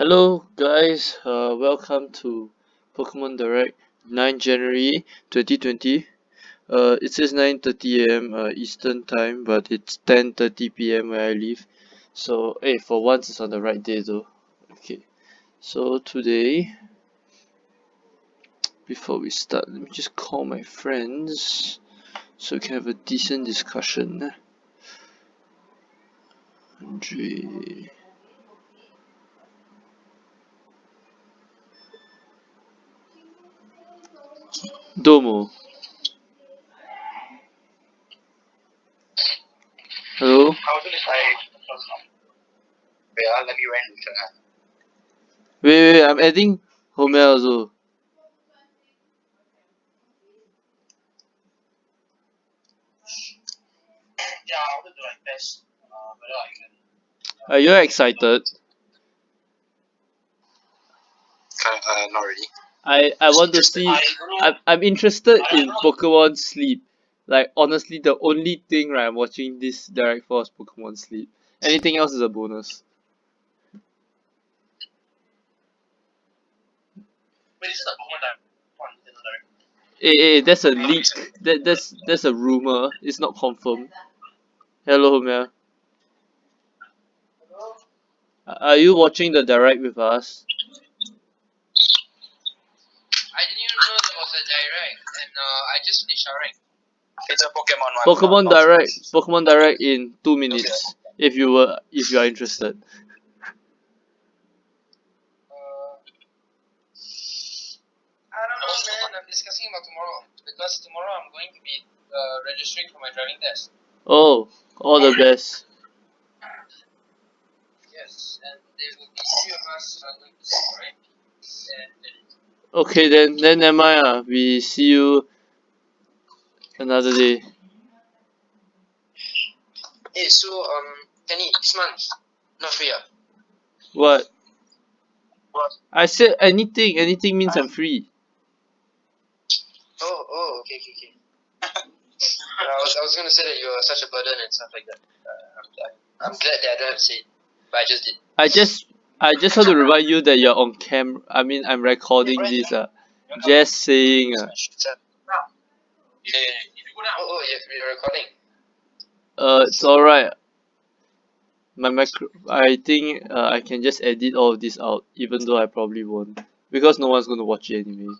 Hello guys, welcome to Pokemon Direct 9 January 2020. It says 9:30 AM Eastern time, but it's 10:30 PM where I live. So, hey, for once it's on the right day though. Okay, so today, before we start, let me just call my friends so we can have a decent discussion. Andre. Domo. Hello? I was gonna say, let me rent it. Wait, I'm adding Homer also. Yeah, I wanted to like test whether I can. Are you excited? Not really. I want to see. I'm interested in Pokemon Sleep. Like honestly, the only thing right I'm watching this direct for is Pokemon Sleep. Anything else is a bonus. Wait, this is a Pokemon that one Nintendo Direct. Hey, that's a leak. That's a rumor. It's not confirmed. Hello, Homer. Are you watching the direct with us? I didn't even know there was a direct, and I just finished showering. It's a Pokemon one. Pokemon Direct in 2 minutes. If you are interested. I don't know, man. I'm discussing about tomorrow because tomorrow I'm going to be registering for my driving test. Oh, all the best. Yes, and there will be 3 of us going to sit, right? Okay, then never mind. We see you another day. Hey, so Kenny, this month not free. What? What? I said anything. Anything means I'm free. Oh, okay. I was gonna say that you are such a burden and stuff like that. I'm glad that I don't have to say it, but I just did. I just want to remind you that you're on cam. I mean, I'm recording this. Just saying. Yeah. Oh, you're recording. It's alright. I think I can just edit all of this out, even though I probably won't, because no one's gonna watch it anyway.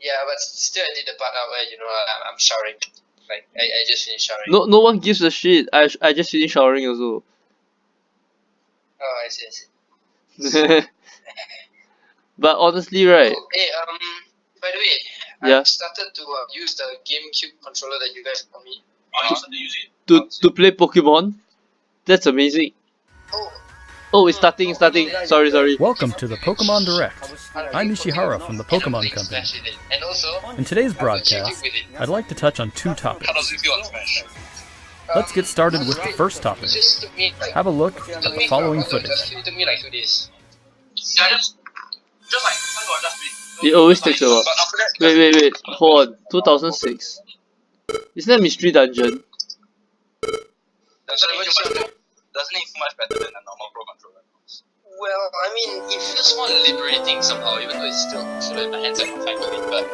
Yeah, but still I did the part out where I'm showering. Like I just finished showering. No one gives a shit. I just finished showering also. Oh, I see. But honestly, right? Oh, hey, by the way, Yeah. I've started to use the GameCube controller that you guys got me. To play Pokemon. That's amazing. Oh, it's starting. Sorry. Welcome to the Pokemon Direct. I'm Ishihara from the Pokemon Company. In today's broadcast, I'd like to touch on 2 topics. Let's get started with the first topic. Have a look at the following footage. It always takes a while. Wait. Hold on. 2006. Isn't that Mystery Dungeon? Doesn't it feel much better than a normal Pro controller? Well, I mean, it feels more liberating somehow, even though it's still sort of my hands are confined to it. But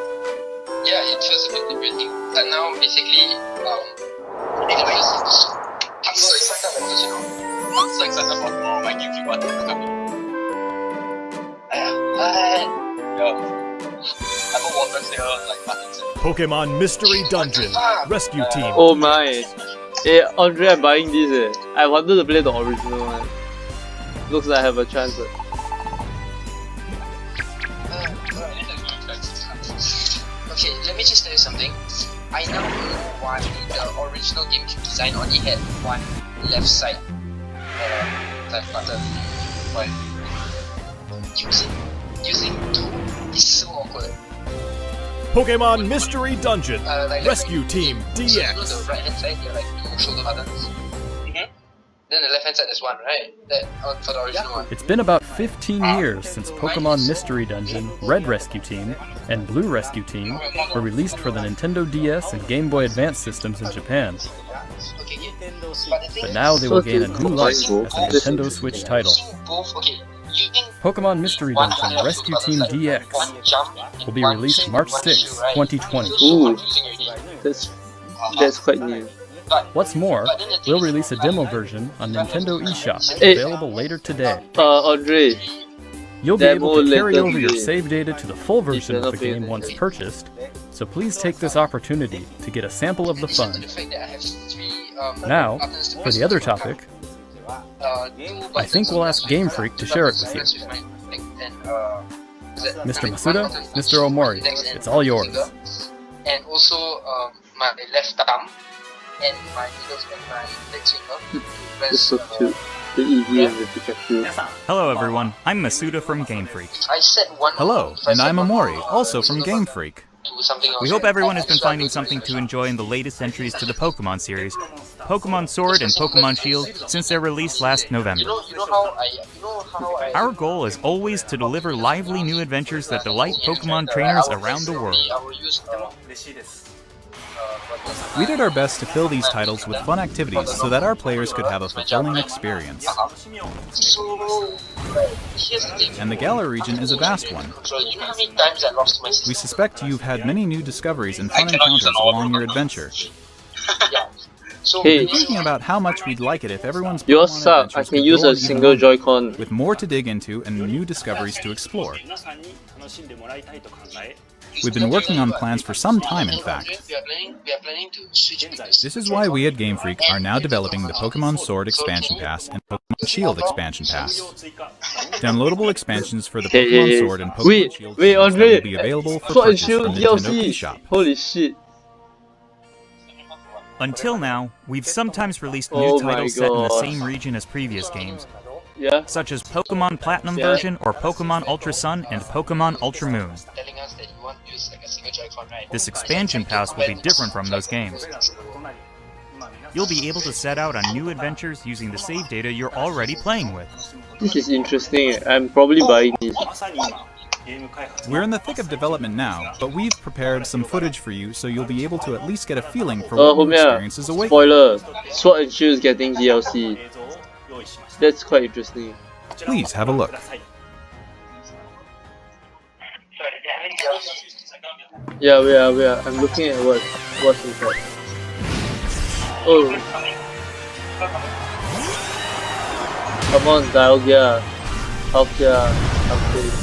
yeah, it feels a bit liberating. But now, basically, I'm so excited about this, I'm so excited about my GameCube button coming. I have a water here, like buttons. Pokemon Mystery Dungeon Rescue Team. Oh my. Hey, Andre, I'm buying this. I wanted to play the original one. Looks like I have a chance. Okay, let me just tell you something. I now know why the original GameCube design only had one left side button. Why? Using 2 is so awkward. Pokemon Mystery Dungeon Rescue Team So you know DX. the right hand side, there are like 2 shoulder buttons. Then the left hand side is 1, right? That for the original one. It's been about 15 years since Pokemon Mystery Dungeon, Red Rescue Team, and Blue Rescue Team were released for the Nintendo DS and Game Boy Advance systems in Japan. Okay, But now they will gain a new life as a Nintendo Switch title. both, okay, using Pokemon Mystery Dungeon Rescue Team DX one jump will be released March 6, 2020. Ooh, that's quite new. What's more, we'll release a demo version on Nintendo eShop, Hey. available later today. Andre, You'll be able to Demo carry later over your today. save data to the full version of the Developing. game once purchased, so please take this opportunity to get a sample of the fun. Now, for the other topic, I think we'll ask Game Freak to share it with you. Mr. Masuda, Mr. Omori, it's all yours. And also my left thumb and my middle and my index finger to it's press. so cute. The Eevee and the Pikachu. Hello everyone, I'm Masuda from Game Freak. I set one. Hello, if I and set I'm one Amori, more, also from Game Freak. do something else, We hope right? everyone has been So I finding go to something to my enjoy in the latest entries to the Pokemon series, Pokemon Sword and Pokemon Shield, since their release last November. You know how I. Our goal is always to deliver lively new adventures that delight Pokemon trainers around the world. I will use, We did our best to fill these titles with fun activities so that our players could have a fulfilling experience. So here's the thing. And the Galar region is a vast one. So you know how many times I lost my sister? We suspect you've had many new discoveries and fun encounters along your adventure. Yeah. So Hey. Thinking about how much we'd like it if everyone's Yours Pokemon suck. I adventures can could use go a on even single longer, Joy-Con. with more to dig into and new discoveries to explore. We've been working on plans for some time, in fact. We are planning to switch into This is why we at Game Freak are now developing the Pokemon Sword Expansion Pass and Pokemon Shield Expansion Pass. Downloadable expansions for the Hey, Pokemon hey, Sword and Pokemon wait, Shield wait, games that Andre. will be available for Sword and purchase Shield from Nintendo DLC. eShop. Holy shit. Until now, we've sometimes released Oh new my titles set in the God. same region as previous games, Yeah. such as Pokemon Platinum Yeah. version or Pokemon Ultra Sun and Pokemon Ultra Moon. telling us that you want to use like a single Joy-Con, right? This expansion pass will be different from those games. You'll be able to set out on new adventures using the save data you're already playing with. This is interesting. I'm probably buying this. We're in the thick of development now, but we've prepared some footage for you so you'll be able to at least get a feeling for what new Homia, experiences await. spoiler. Sword and Shield is getting DLC. That's quite interesting. Please have a look. Yeah, we are. I'm looking at what's inside. Oh. Come on, Dialga. Palkia. Palkia.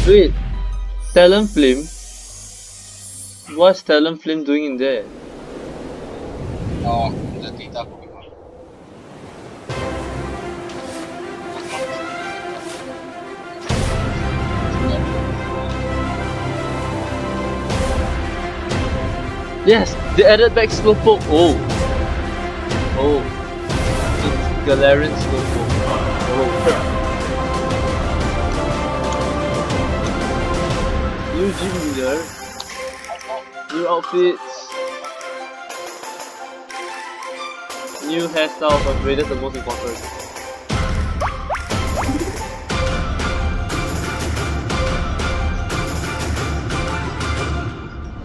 Wait, Talonflame? What's Talonflame doing in there? Oh, the data Pokemon. Yes, they added back Slowpoke. Oh. Oh. It's Galarian Slowpoke. Oh. New gym leader. New outfits. New hairstyle, but wait, that's the most important.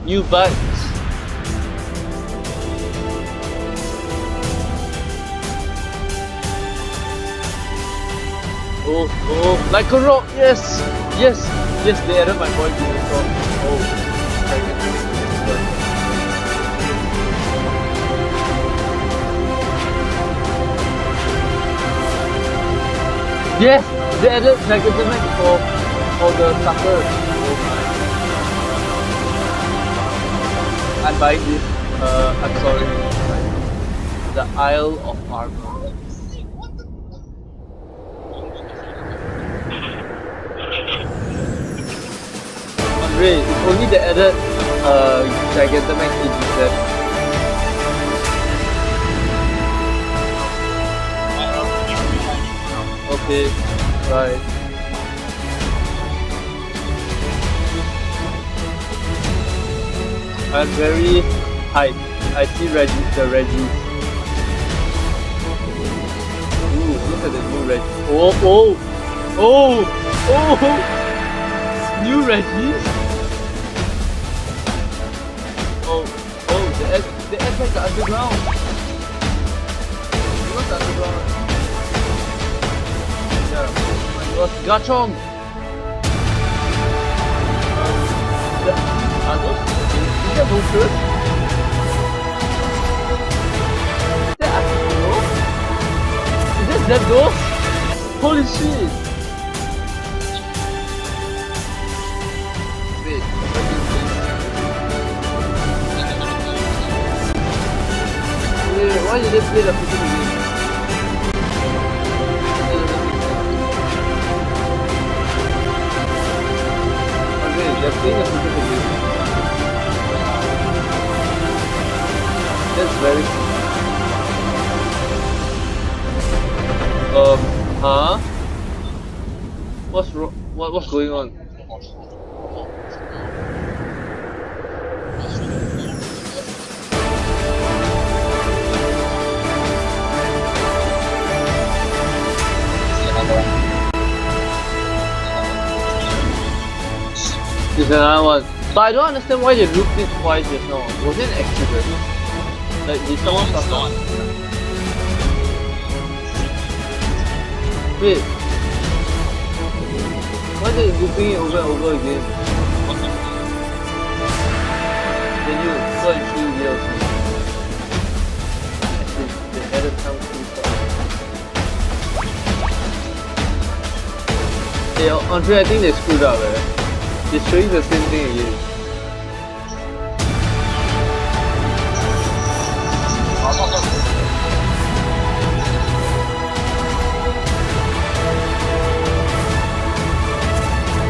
New bikes. Oh, like a rock, yes! Yes! Yes, they added my boy to the song. Oh, yes! They added Dragonite for the suckers. Oh my. I'm buying this. I'm sorry. The Isle of Armor. Andre, if only they added Gigantamax edition. Okay, bye. I'm very hyped. I see the Regis. Ooh, look at the new Regis. Oh! New Regis? Oh The attack the underground. You know the underground. Yeah. It was Garchomp. Are those? Is that Voltron? Is that Articuno? Is that Zapdos? Holy shit! Wait, why did they play the freaking game? Okay, they're playing the freaking game. That's very cool. Huh? What's wrong? What's going on? There's another one. But I don't understand why they looped it twice just now. Was it an accident? Like, did someone suffer? Wait. Why are they looping it over and over again? Then you go and see DLC. They had a time to start. Hey, Andre, I think they screwed up, eh? They're showing the same thing again.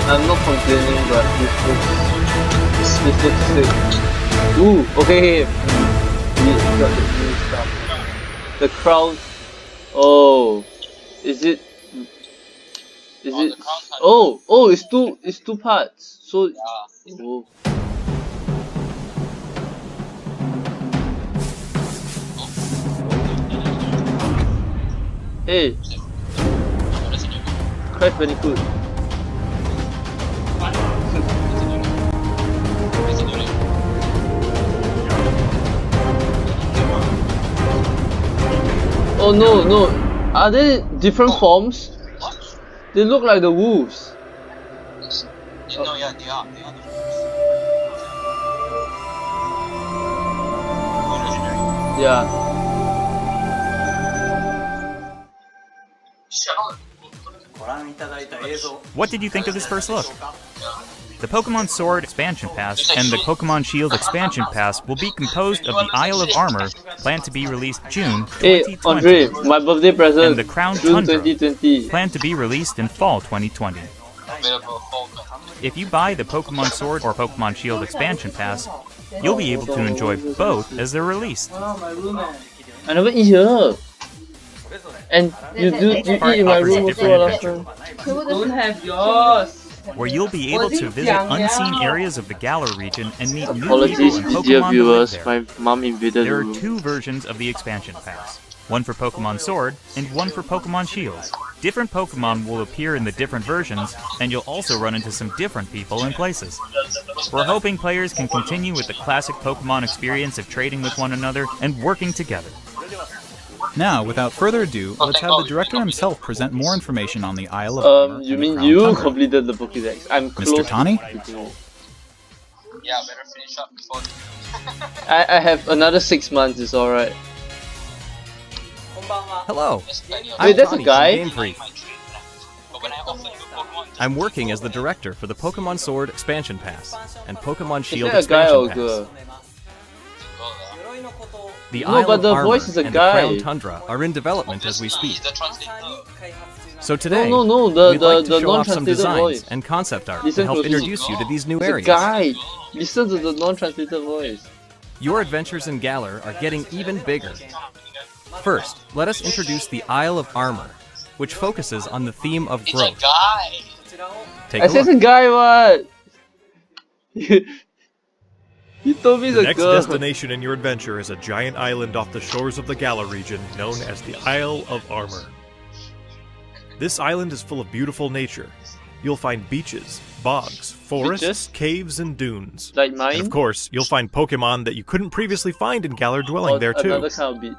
I'm not complaining, but this looks sick. Ooh, okay. We got the new stuff. The crown. Oh, is it? Oh, it's two parts. So, oh. Hey, Crash Bandicoot. Oh no, are they different forms? They look like the wolves. No, yeah, they are. Yeah. What did you think of this first look? The Pokemon Sword Expansion Pass and the Pokemon Shield Expansion Pass will be composed of the Isle of Armor, planned to be released June 2020. Hey, Andre, my birthday present. And the Crown June Tundra, 2020. planned to be released in fall 2020. If you buy the Pokemon Sword or Pokemon Shield Expansion Pass, you'll be able to enjoy both as they're released. I never eat here. And you eat in my room also last time. Don't have yours. Where you'll be able to visit unseen areas of the Galar region and meet new Apologies, people and dear Pokemon viewers. that live there. My mom invaded the There are room. two versions of the expansion pass. One for Pokemon Sword and one for Pokemon Shield. Different Pokemon will appear in the different versions, and you'll also run into some different people and places. We're hoping players can continue with the classic Pokemon experience of trading with one another and working together. Now, without further ado, let's have the director himself present more information on the Isle of Armor. You and the mean Crown you Tundra. completed the Pokédex? I'm close. Mr. Tani? Yeah, better finish up before. I have another 6 months, it's alright. Hello, Wait, that's a Tani from guy? Game Freak. I'm working as the director for the Pokemon Sword Expansion Pass and Pokemon Is Shield that a guy or a Expansion Pass. girl? The No, Isle but of the Armor voice is a and guy. the Crown Tundra are in development as we speak. So today, No, we'd like the to show off some non-translated designs voice. and concept art Listen to help closely. introduce you to these new The areas. guy! Listen to the non-translated voice. Your adventures in Galar are getting even bigger. First, let us introduce the Isle of Armor, which focuses on the theme of It's a growth. guy. Take I a said it's look. a guy, what? You told me it's The a next girl. destination in your adventure is a giant island off the shores of the Galar region known as the Isle of Armor. This island is full of beautiful nature, you'll find beaches, bogs, forests, Beaches? caves, and dunes. Like And mine? of course, you'll find Pokemon that you couldn't previously find in Galar Dwelling Or there too. another kind of beach.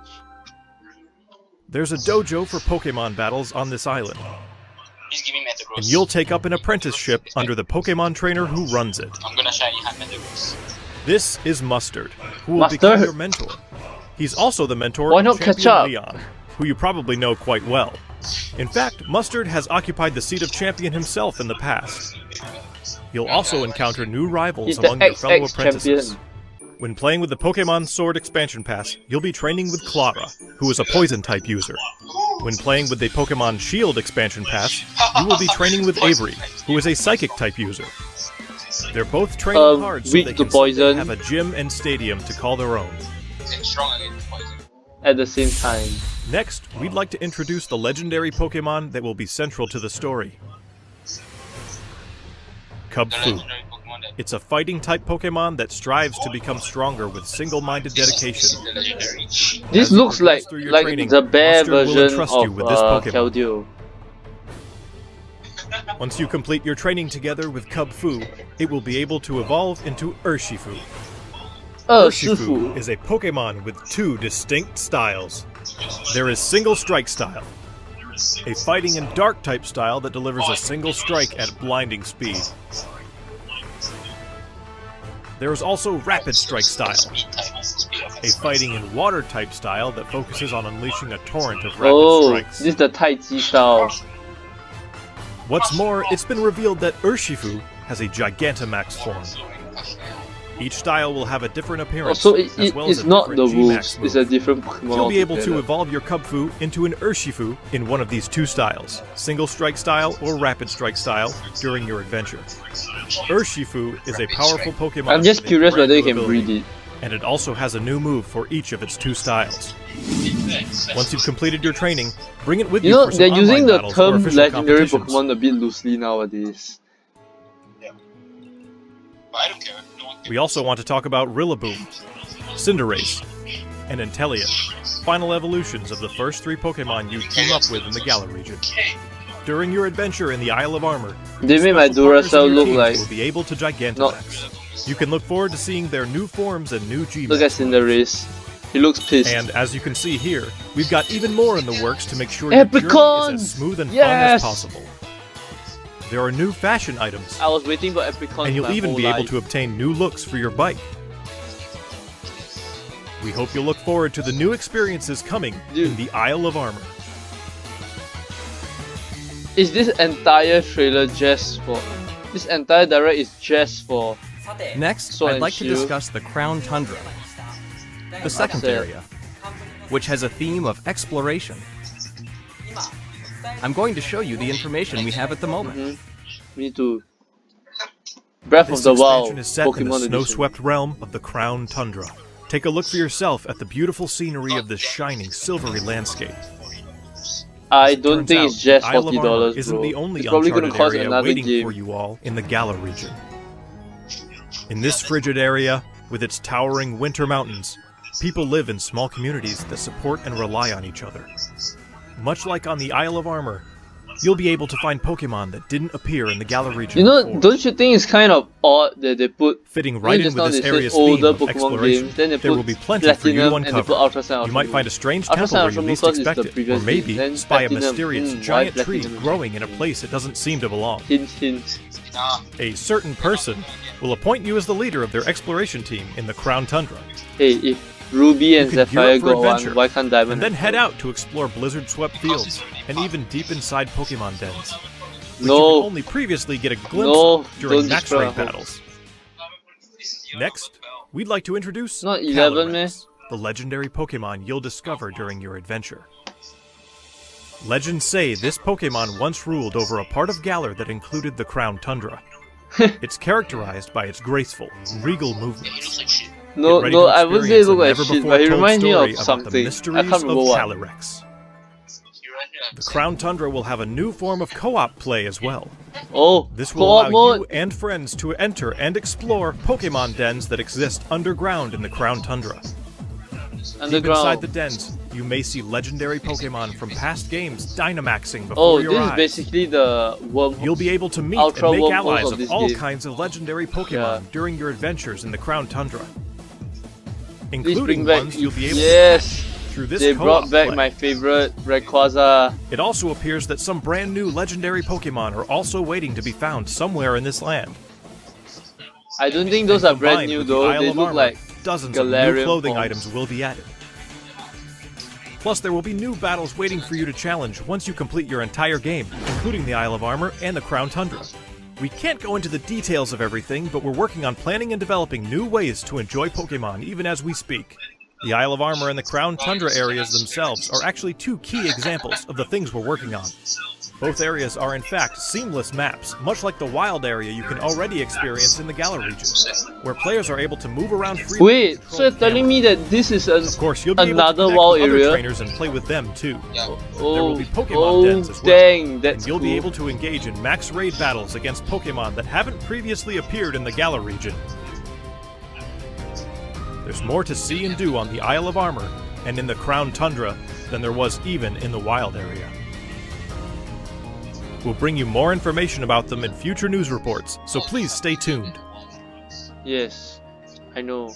There's a dojo for Pokemon battles on this island, He's giving Metagross. and you'll take up an apprenticeship under the Pokemon trainer who runs it. I'm gonna shiny hand Metagross. This is Mustard, who will Mustard? become your mentor. He's also the mentor Why of not catch Champion up? Leon, who you probably know quite well. In fact, Mustard has occupied the seat of champion himself in the past. You'll also encounter new rivals He's the among your fellow XX apprentices. champion. When playing with the Pokemon Sword Expansion Pass, you'll be training with Clara, who is a Poison-type user. When playing with the Pokemon Shield Expansion Pass, you will be training with Avery, who is a Psychic-type user. They're both training hard so weak they to can someday poison. have a gym and stadium to call their own. Strong against poison. At the same time. Next, we'd like to introduce the legendary Pokemon that will be central to the story. The Cubfu. legendary Pokemon that It's a fighting-type Pokemon that strives to become stronger with single-minded dedication. the legendary. This As you looks progress like through your like training, the bear Mustard will version entrust you of with this Pokemon. Keldeo. Once you complete your training together with Cubfu, it will be able to evolve into Urshifu. Urshifu is a Pokemon with two distinct styles. There is Single Strike style, a fighting and dark type style that delivers a single strike at blinding speed. There is also Rapid Strike style, Speed type. Speed of a fighting and water type style that focuses on unleashing a torrent of rapid Oh, strikes. this is the Tai Chi style. What's more, it's been revealed that Urshifu has a Gigantamax form. Each style will have a different appearance, Also, as well as it's a not the different wolves, Gmax it's a move. different Pokemon. You'll be able to altogether. evolve your Cubfu into an Urshifu in one of these two styles, Single Strike style or Rapid Strike style, during your adventure. Urshifu is a powerful Pokemon. I'm just with a curious brand whether you new can ability, breed it. and it also has a new move for each of its two styles. Once you've completed your training, bring it with you, You know, for some they're using online the battles or term official legendary competitions. Pokemon a bit loosely nowadays. But I don't care. No one We also want to talk about Rillaboom, Cinderace, and Inteleon, final evolutions of the first three Pokemon you team up with in the Galar region. During your adventure in the Isle of Armor, They made my special partners in Duracell your look teams like... will be able to Gigantamax. You can look forward to seeing their new forms and new Gmax. Look at Cinderace. He looks pissed. And as you can see here, we've got even more in the works to make sure your journey is Apricons! as smooth and fun Yes! as possible. There are new fashion items, I was waiting for Apricon and you'll my even whole be able life. to obtain new looks for your bike. We hope you'll look forward to the new experiences coming Dude. in the Isle of Armor. Is this entire trailer just for... This entire direct is just for... Next, Sword I'd and like to Shield. discuss the Crown Tundra, the second That's it. area, which has a theme of exploration. I'm going to show you the information we have at the moment. Me too. Breath This of the Wild, expansion is set in the Pokemon edition. snow-swept realm of the Crown Tundra. Take a look for yourself at the beautiful scenery of this shining, silvery landscape. I don't Turns think out, it's just the Isle of Armor $40, isn't bro. the only It's probably gonna uncharted cost area another waiting game. for you all in the Galar region. In this frigid area, with its towering winter mountains, people live in small communities that support and rely on each other. Much like on the Isle of Armor, you'll be able to find Pokemon that didn't appear in the Galar region You know, before. don't you think it's kind of odd that they put... Fitting right in just with now this they said area's theme older of Pokemon exploration, games, then they there put will be plenty for you to Platinum and they uncover. put Ultra Sun You might Ultra find a Moon. strange Ultra temple Sun where Ultra you Moon least first is the expect it, previous or maybe game, then spy a Platinum, mysterious why giant tree Platinum? growing in a place it doesn't seem to belong. Hint, hint. A certain person will appoint you as the leader of their exploration team in the Crown Tundra, Hey, if Ruby and can gear Sapphire up for got one, adventure, why can't Diamond and then have head one? out to explore blizzard-swept fields and even deep inside Pokemon dens, which you No. could only previously get a glimpse No, of during don't max destroy rank our hope. battles. Next, we'd like to introduce Not 11, meh? Calyrex, the legendary Pokemon you'll discover during your adventure. Legends say this Pokemon once ruled over a part of Galar that included the Crown Tundra. It's characterized by its graceful, regal movements. No, Get ready no, to I wouldn't say it experience a look like shit, but he never-before-told reminds me story of about something. the I mysteries can't remember of what. Calyrex. The Crown Tundra will have a new form of co-op play as well. Oh, This will co-op allow mode? you and friends to enter and explore Pokemon dens that exist underground in the Crown Tundra. Deep inside Underground. the dens, You may see legendary Pokemon from past games Dynamaxing before your eyes. Oh, this is basically the wormhole. You'll be able to meet Ultra and make wormholes allies of this of all game. kinds of legendary Pokemon during your adventures in the Crown Tundra. Please Including bring back. ones you'll be able Yes, to catch through this they co-op brought back play. my favorite Rayquaza. It also appears that some brand new legendary Pokemon are also waiting to be found somewhere in this land. I don't think those are brand Combined new with the though. Isle They of look Armor, like dozens of new Galarian clothing forms. items will be added. Plus, there will be new battles waiting for you to challenge once you complete your entire game, including the Isle of Armor and the Crown Tundra. We can't go into the details of everything, but we're working on planning and developing new ways to enjoy Pokemon even as we speak. The Isle of Armor and the Crown Tundra areas themselves are actually two key examples of the things we're working on. Both areas are in fact seamless maps, much like the wild area you can already experience in the Galar region, where players are able to move around freely. Wait, so you're telling me that this is Of course, you'll be able to another connect wild with other area? trainers and play with them too. There Oh, will be Pokemon dens as well. dang, that's And you'll cool. be able to engage in max raid battles against Pokemon that haven't previously appeared in the Galar region. There's more to see and do on the Isle of Armor and in the Crown Tundra than there was even in the wild area. We'll bring you more information about them in future news reports, so please stay tuned. Yes, I know.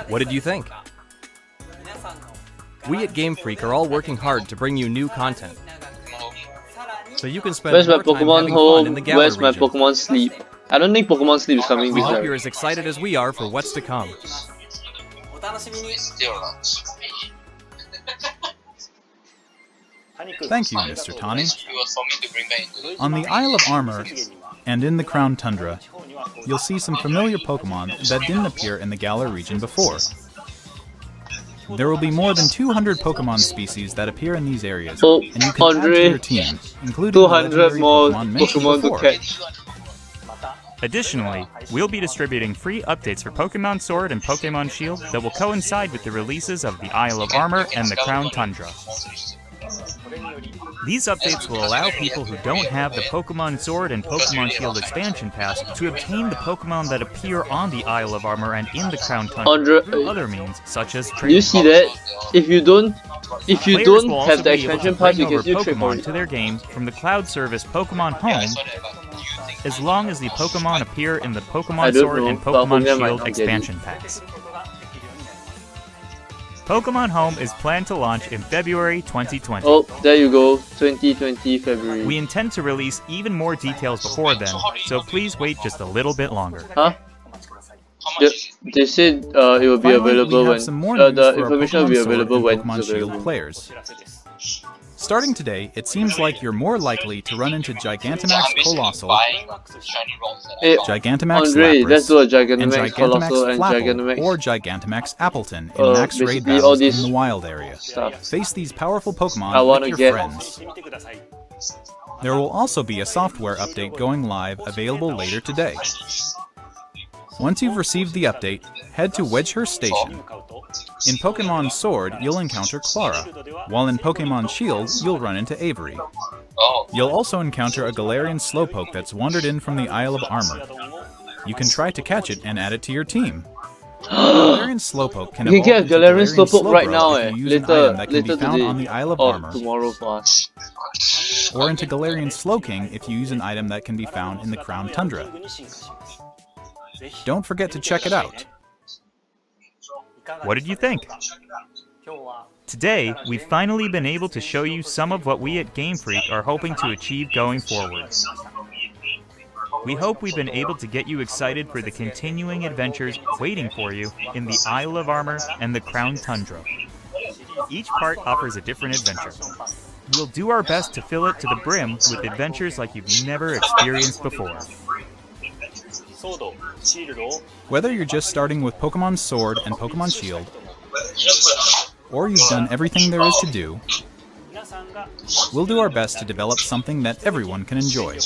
What did you think? We at Game Freak are all working hard to bring you new content, so you can spend Where's my more time Pokemon having fun in the home? Galar Where's my region. Pokemon sleep? I don't think Pokemon sleep is coming We this hope year. you're as excited as we are for what's to come. Thank you, Mr. Tani. It was for me to bring back into On the Isle of Armor and in the Crown Tundra, you'll see some familiar Pokemon that didn't appear in the Galar region before. There will be more than 200 Pokemon species that appear in these areas, Oh, and you can add to Andre, your team, including the 200 legendary more Pokemon mentioned Pokemon to before. catch. Additionally, we'll be distributing free updates for Pokemon Sword and Pokemon Shield that will coincide with the releases of the Isle of Armor and the Crown Tundra. These updates will allow people who don't have the Pokemon Sword and Pokemon Shield expansion pass to obtain the Pokemon that appear on the Isle of Armor and in the Crown Tundra Andre, through other means, such as Do you trading. see that? If you don't Players will also have the be able to expansion pass, bring you over can still trade for Pokemon it. to their game from the cloud service Pokemon Home, as long as the Pokemon appear in the I Pokemon don't Sword know, and but Pokemon Pokemon might Shield not get it. expansion packs. Pokemon Home is planned to launch in February 2020. Oh, there you go. 2020 February. We intend to release even more details before then, so please wait just a little bit longer. Huh? They said it will be Finally, available we have when some more news the for our information will be Pokemon Sword available and when Pokemon it's Shield available. players. Starting today, it seems like you're more likely to run into Gigantamax Colossal, Hey, Gigantamax Andre, let's Lapras, do a and Gigantamax Gigantamax Colossal and Flapple, Gigantamax or Gigantamax Appleton in max raid basically all battles these in the wild area. stuff. Face these powerful I Pokemon wanna with your get- friends. There will also be a software update going live available later today. Once you've received the update, head to Wedgehurst Station. In Pokemon Sword, you'll encounter Clara, while in Pokemon Shield, you'll run into Avery. You'll also encounter a Galarian Slowpoke that's wandered in from the Isle of Armor. You can try to catch it and add it to your team. Galarian Slowpoke can You can get a evolve into Galarian Slowpoke right Slowbro now, if you use an later item that can be found today on the Isle of or Armor, tomorrow for us. or into Galarian Slowking if you use an item that can be found in the Crown Tundra. Don't forget to check it out. What did you think? Today, we've finally been able to show you some of what we at Game Freak are hoping to achieve going forward. We hope we've been able to get you excited for the continuing adventures waiting for you in the Isle of Armor and the Crown Tundra. Each part offers a different adventure. We'll do our best to fill it to the brim with adventures like you've never experienced before. Whether you're just starting with Pokemon Sword and Pokemon Shield, or you've done everything there is to do, we'll do our best to develop something that everyone can enjoy.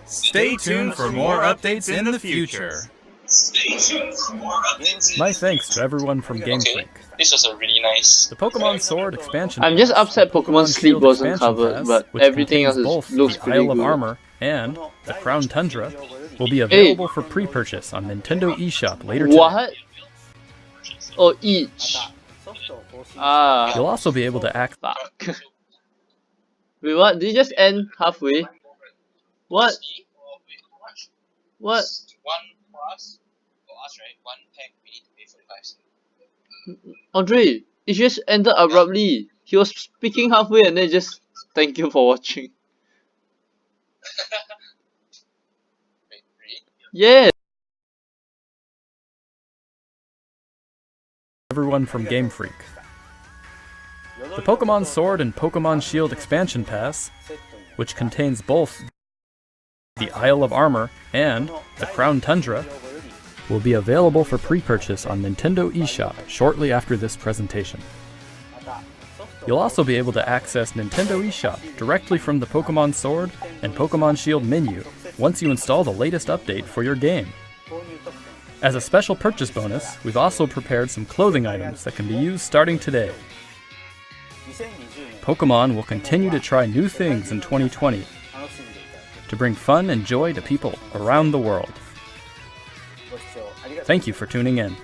Stay tuned for more updates in the future. My thanks to everyone from Game Freak. This was a really nice. The Pokemon Sword expansion I'm just pass, upset Pokemon Sleep Shield wasn't expansion covered, pass, but which everything else contains both looks the pretty Isle of good. Armor and the Crown Tundra, will be available for pre-purchase on Nintendo eShop later today. What? Oh, each. Ah. You'll also be able to access. Fuck. Wait, what? Did it just end halfway? What? What? One for us, right? One pack, we need to pay 45 cents. Andre, it just ended abruptly. He was speaking halfway and then just thank you for watching. Wait, really? Yeah. Everyone from Game Freak. The Pokemon Sword and Pokemon Shield expansion pass, which contains both the Isle of Armor and the Crown Tundra, will be available for pre-purchase on Nintendo eShop shortly after this presentation. You'll also be able to access Nintendo eShop directly from the Pokemon Sword and Pokemon Shield menu once you install the latest update for your game. As a special purchase bonus, we've also prepared some clothing items that can be used starting today. Pokemon will continue to try new things in 2020 to bring fun and joy to people around the world. Thank you for tuning in.